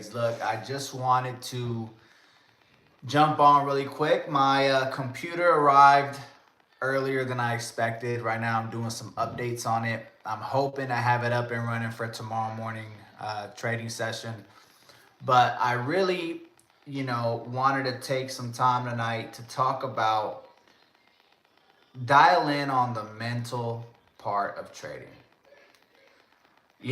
Look, I just wanted to jump on really quick. My computer arrived earlier than I expected. Right now, I'm doing some updates on it. I'm hoping to have it up and running for tomorrow morning trading session. But I really, wanted to take some time tonight to talk about dial in on the mental part of trading.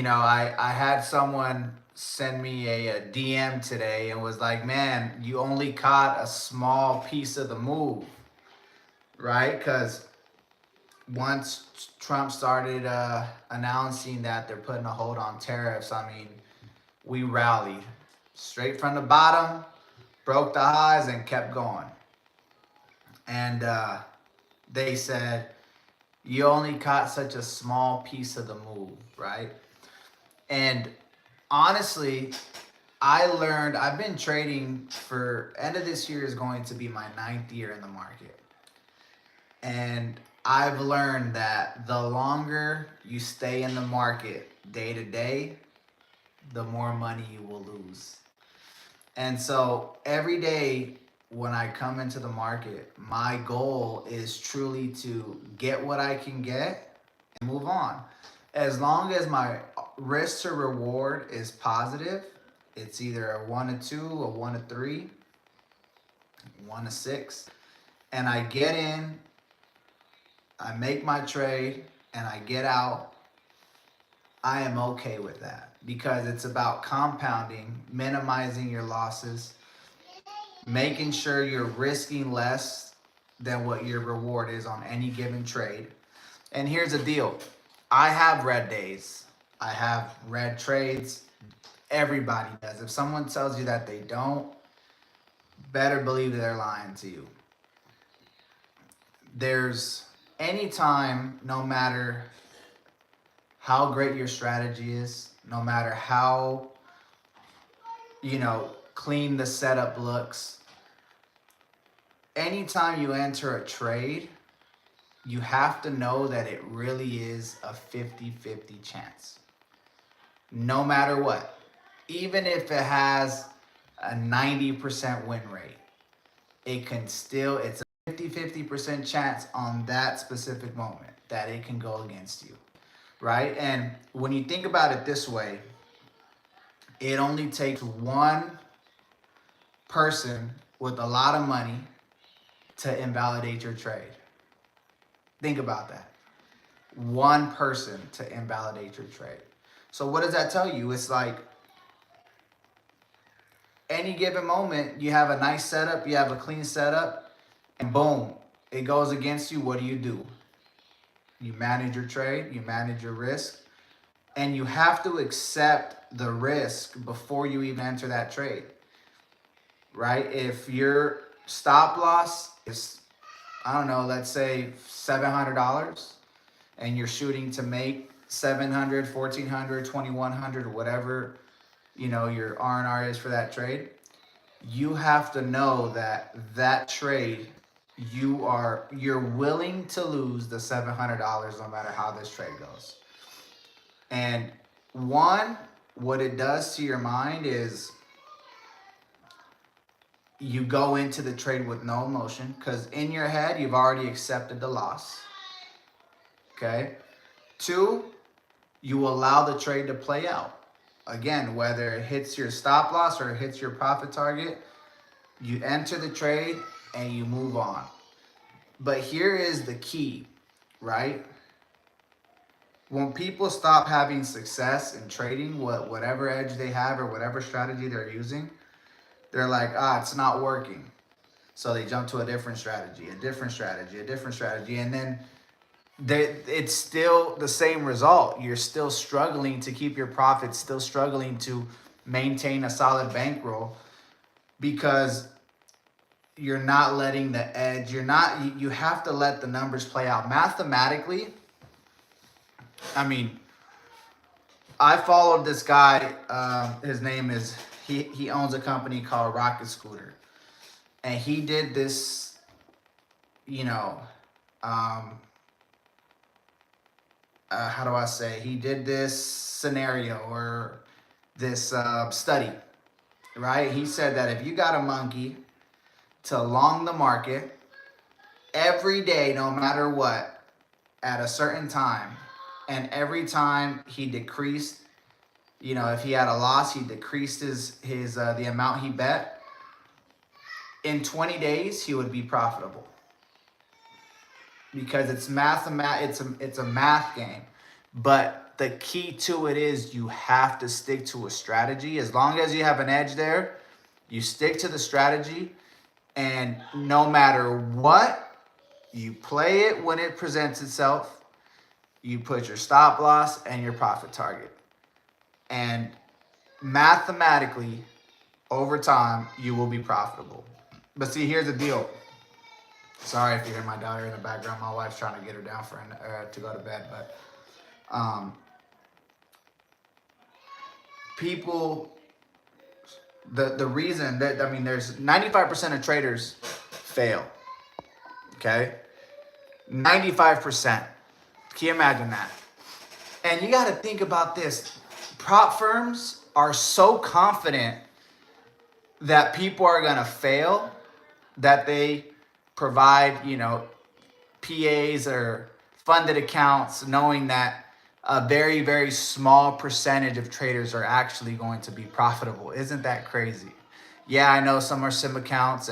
I had someone send me a DM today and was like, man, you only caught a small piece of the move, right? Because once Trump started announcing that they're putting a hold on tariffs, I mean, we rallied straight from the bottom, broke the highs, and kept going. And they said, you only caught such a small piece of the move, right? And honestly, I've been trading for end of this year is going to be my ninth year in the market. And I've learned that the longer you stay in the market day to day, the more money you will lose. And so every day when I come into the market, my goal is truly to get what I can get and move on. As long as my risk to reward is positive, it's either a 1 to 2, a 1 to 3, 1 to 6, and I get in, I make my trade, and I get out, I am okay with that because it's about compounding, minimizing your losses, making sure you're risking less than what your reward is on any given trade. And here's the deal, I have red days, I have red trades. Everybody does. If someone tells you that they don't, better believe that they're lying to you. There's any time, no matter how great your strategy is, no matter how, clean the setup looks, anytime you enter a trade, you have to know that it really is a 50-50 chance. No matter what. Even if it has a 90% win rate, it's a 50-50% chance on that specific moment that it can go against you, right? And when you think about it this way, it only takes one person with a lot of money to invalidate your trade. Think about that. One person to invalidate your trade. So what does that tell you? It's like any given moment, you have a nice setup, you have a clean setup, and boom, it goes against you. What do? You manage your trade, you manage your risk, and you have to accept the risk before you even enter that trade, right? If your stop loss is, I don't know, let's say $700, and you're shooting to make 700, 1400, 2100, whatever, your R&R is for that trade, you have to know that that trade, you're willing to lose the $700 no matter how this trade goes. And one, what it does to your mind is you go into the trade with no emotion because in your head you've already accepted the loss. Okay. Two, you allow the trade to play out. Again, whether it hits your stop loss or it hits your profit target, you enter the trade and you move on. But here is the key, right? When people stop having success in trading, whatever edge they have or whatever strategy they're using, they're like, it's not working. So they jump to a different strategy, a different strategy, a different strategy. And then it's still the same result. You're still struggling to keep your profits, still struggling to maintain a solid bankroll because you're not letting the edge, you have to let the numbers play out. Mathematically, I mean, I followed this guy, his name is, he owns a company called Rocket Scooter. And he did this, how do I say? He did this scenario or this study. right? He said that if you got a monkey to long the market every day, no matter what, at a certain time, and every time he decreased, if he had a loss, he decreased his the amount he bet. In 20 days, he would be profitable because it's it's a math game. But the key to it is you have to stick to a strategy. As long as you have an edge there, you stick to the strategy, and no matter what, you play it when it presents itself. You put your stop loss and your profit target. And mathematically, over time, you will be profitable. But see, here's the deal. Sorry if you hear my daughter in the background. My wife's trying to get her down to go to bed. But people, the reason that, there's 95% of traders fail. Okay? 95%. Can you imagine that? And you got to think about this. Prop firms are so confident that people are going to fail that they provide, PAs or funded accounts, knowing that a very, very small percentage of traders are actually going to be profitable. Isn't that crazy? Yeah, I know some are sim accounts,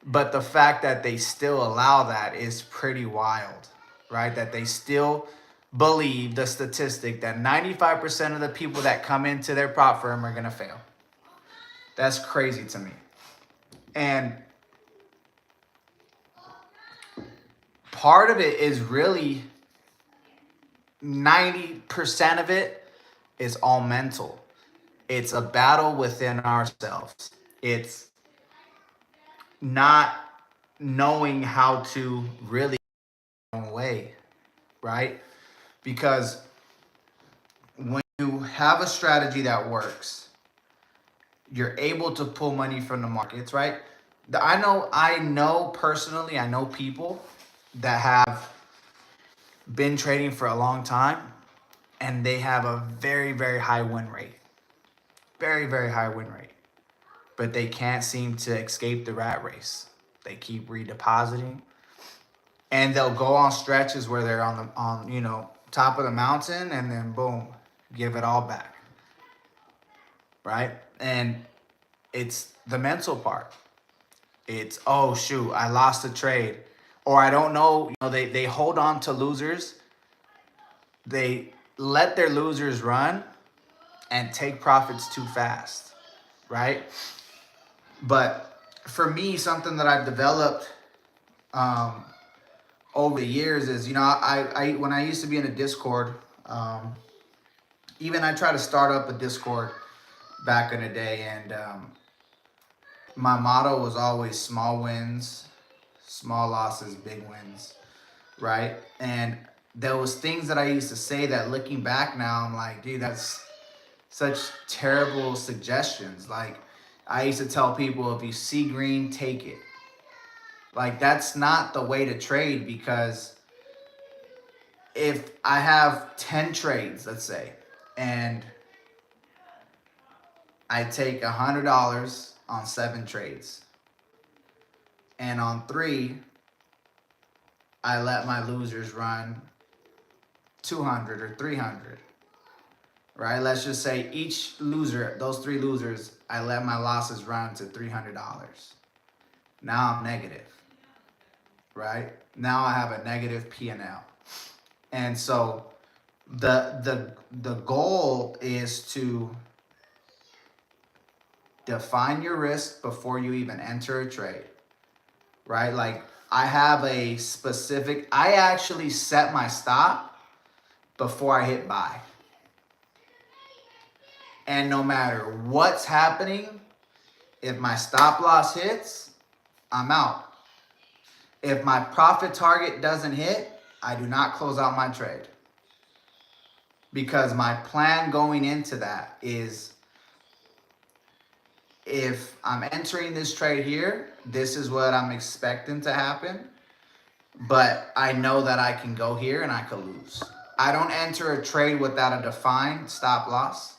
but the fact that they still allow that is pretty wild, right? That they still believe the statistic that 95% of the people that come into their prop firm are going to fail. That's crazy to me. And part of it is really 90% of it is all mental. It's a battle within ourselves. It's not knowing how to really get our own way, right? Because when you have a strategy that works, you're able to pull money from the markets, right? I know personally, I know people that have been trading for a long time and they have a very, very high win rate. Very, very high win rate. But they can't seem to escape the rat race. They keep redepositing. And they'll go on stretches where they're on top of the mountain, and then boom, give it all back. Right? And it's the mental part. It's, oh shoot, I lost a trade. Or I don't know, they hold on to losers. They let their losers run and take profits too fast, right? But for me, something that I've developed over the years is, I when I used to be in a Discord, even I tried to start up a Discord back in the day, and my motto was always small wins, small losses, big wins, right? And there was things that I used to say that looking back now, I'm like, dude, that's such terrible suggestions. Like, I used to tell people, if you see green, take it. Like, that's not the way to trade, because if I have 10 trades, let's say, and I take $100 on 7 trades, and on 3, I let my losers run 200 or 300, right? Let's just say each loser, those 3 losers, I let my losses run to $300. Now I'm negative, right? Now I have a negative P&L. And so the goal is to define your risk before you even enter a trade, right? Like, I have a specific, I actually set my stop before I hit buy. And no matter what's happening, if my stop loss hits, I'm out. If my profit target doesn't hit, I do not close out my trade. Because my plan going into that is, if I'm entering this trade here, this is what I'm expecting to happen. But I know that I can go here and I could lose. I don't enter a trade without a defined stop loss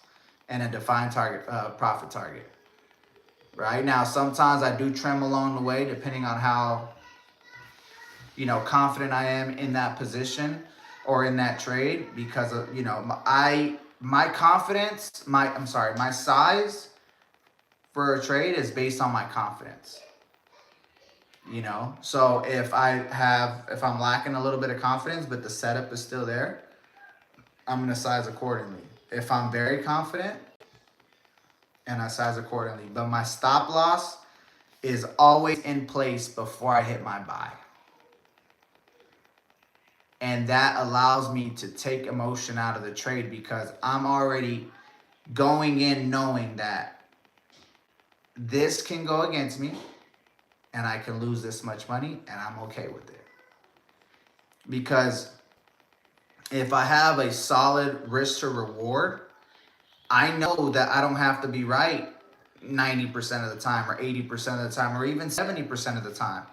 and a defined target, profit target. right? Now, sometimes I do trim along the way depending on how, confident I am in that position or in that trade, because of, my confidence, my size for a trade is based on my confidence. So if I'm lacking a little bit of confidence, but the setup is still there, I'm gonna size accordingly. If I'm very confident, and I size accordingly. But my stop loss is always in place before I hit my buy. And that allows me to take emotion out of the trade, because I'm already going in knowing that this can go against me and I can lose this much money, and I'm okay with it. Because if I have a solid risk to reward, I know that I don't have to be right 90% of the time, or 80% of the time, or even 70% of the time.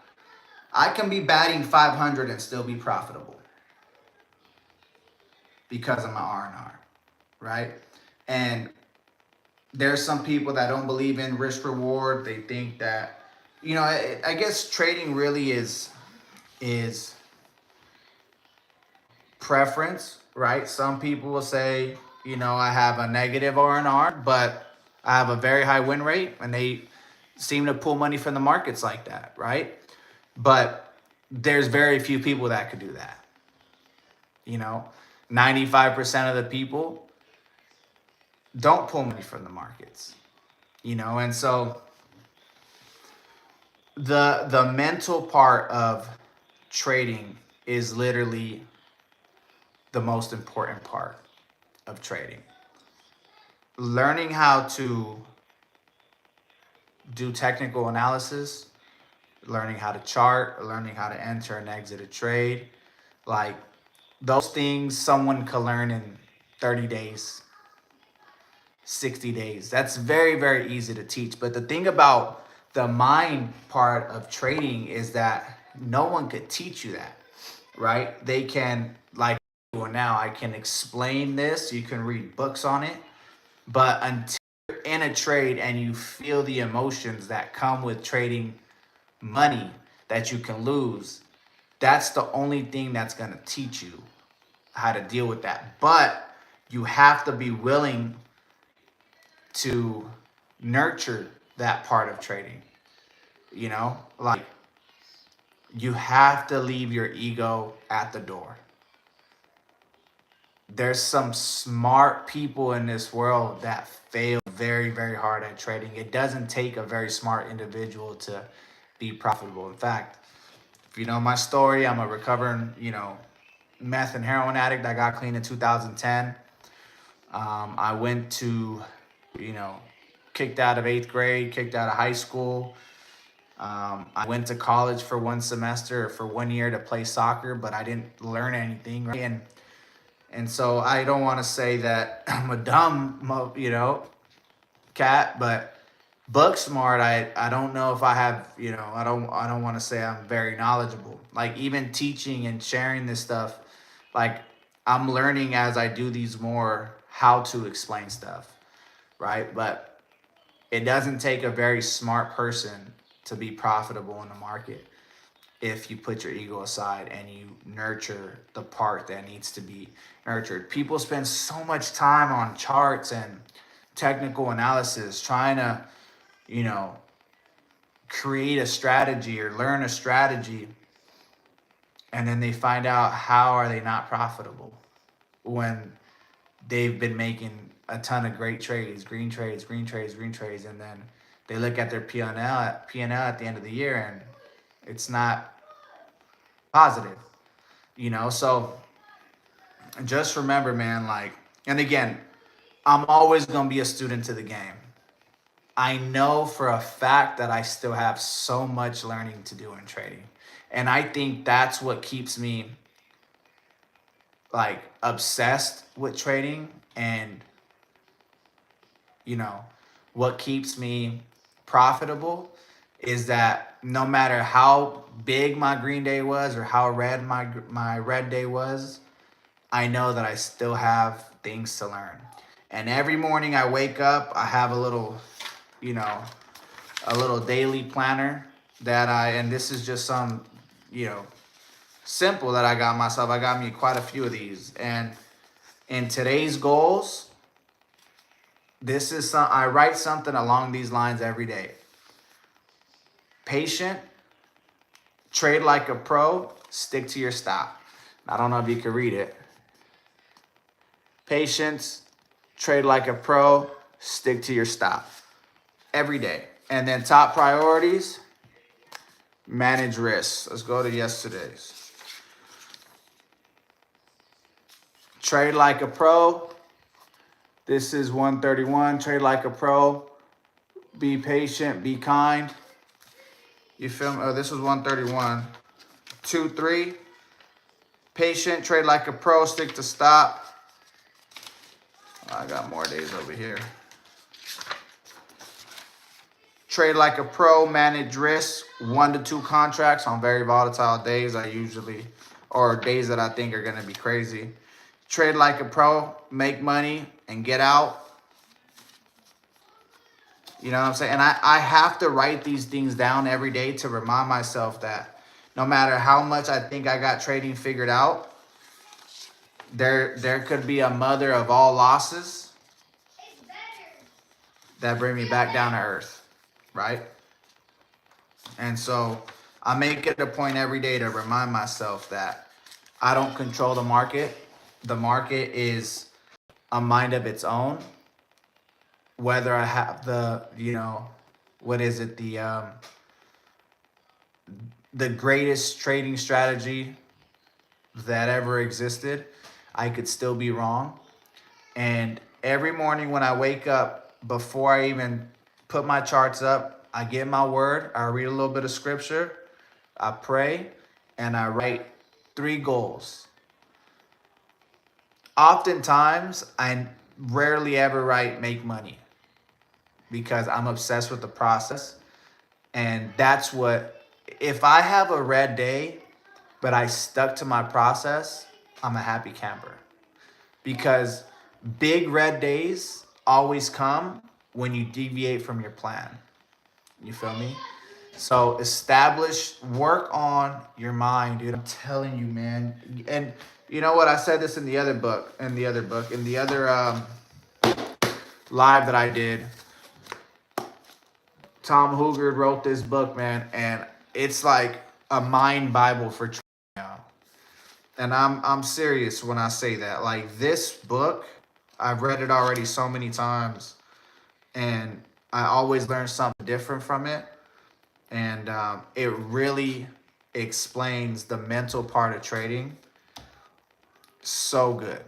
I can be batting 500 and still be profitable because of my R&R, right? And there's some people that don't believe in risk reward. They think that, I guess trading really is preference, right? Some people will say, I have a negative R&R, but I have a very high win rate, and they seem to pull money from the markets like that, right? But there's very few people that could do that. 95% of the people don't pull money from the markets, and so the mental part of trading is literally the most important part of trading. Learning how to do technical analysis, learning how to chart, learning how to enter and exit a trade, like those things someone can learn in 30 days, 60 days. That's very, very easy to teach. But the thing about the mind part of trading is that no one could teach you that, right? They can, like now, I can explain this, you can read books on it, but until you're in a trade and you feel the emotions that come with trading money that you can lose, that's the only thing that's going to teach you how to deal with that. But you have to be willing to nurture that part of trading. Like, you have to leave your ego at the door. There's some smart people in this world that fail very, very hard at trading. It doesn't take a very smart individual to be profitable. In fact, if you know my story, I'm a recovering, meth and heroin addict. I got clean in 2010. I went to, kicked out of 8th grade, kicked out of high school. I went to college for 1 semester, for 1 year, to play soccer, but I didn't learn anything. Right? And so I don't want to say that I'm a dumb, cat, but book smart. I don't know if I have, I don't want to say I'm very knowledgeable. Like, even teaching and sharing this stuff, like, I'm learning as I do these more how to explain stuff, right? But it doesn't take a very smart person to be profitable in the market if you put your ego aside and you nurture the part that needs to be nurtured. People spend so much time on charts and technical analysis trying to, create a strategy or learn a strategy, and then they find out, how are they not profitable when they've been making a ton of great trades, green trades, and then they look at their P&L at the end of the year and it's not positive, So just remember, man, like, and again, I'm always going to be a student to the game. I know for a fact that I still have so much learning to do in trading. And I think that's what keeps me, like, obsessed with trading, and, what keeps me profitable is that no matter how big my green day was or how red my red day was, I know that I still have things to learn. And every morning I wake up, I have a little, a little daily planner that and this is just some, simple that I got myself. I got me quite a few of these. And in today's goals, I write something along these lines every day. Patient, trade like a pro, stick to your stop. I don't know if you can read it. Patience, trade like a pro, stick to your stop. Every day. And then top priorities, manage risks. Let's go to yesterday's. Trade like a pro. This is 131. Trade like a pro. Be patient, be kind. You feel me? Oh, this was 131. 2, 3. Patient, trade like a pro, stick to stop. I got more days over here. Trade like a pro, manage risk. 1 to 2 contracts on very volatile days. Or days that I think are going to be crazy. Trade like a pro, make money, and get out. You know what I'm saying? And I have to write these things down every day to remind myself that no matter how much I think I got trading figured out, there could be a mother of all losses that bring me back down to earth, right? And so I make it a point every day to remind myself that I don't control the market. The market is a mind of its own. Whether I have the greatest trading strategy that ever existed, I could still be wrong. And every morning when I wake up, before I even put my charts up, I get my word, I read a little bit of scripture, I pray, and I write 3 goals. Oftentimes, I rarely ever write make money because I'm obsessed with the process. And that's if I have a red day, but I stuck to my process, I'm a happy camper. Because big red days always come when you deviate from your plan. You feel me? So work on your mind, dude. I'm telling you, man. And you know what? I said this in the other live that I did. Tom Hoogard wrote this book, man, and it's like a mind Bible for trading now. And I'm serious when I say that. Like, this book, I've read it already so many times, and I always learn something different from it. And it really explains the mental part of trading so good.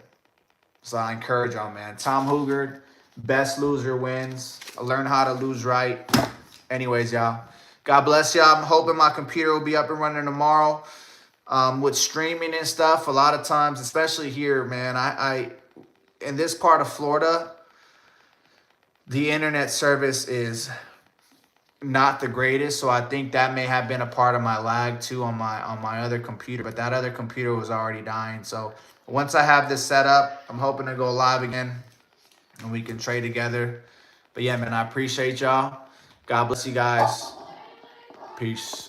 So I encourage y'all, man. Tom Hoogard, best loser wins. Learn how to lose right. Anyways, y'all, God bless y'all. I'm hoping my computer will be up and running tomorrow. With streaming and stuff, a lot of times, especially here, man, I in this part of Florida, the internet service is not the greatest, so I think that may have been a part of my lag too on my other computer, but that other computer was already dying. So once I have this set up, I'm hoping to go live again and we can trade together. But yeah, man, I appreciate y'all. God bless you guys. Peace.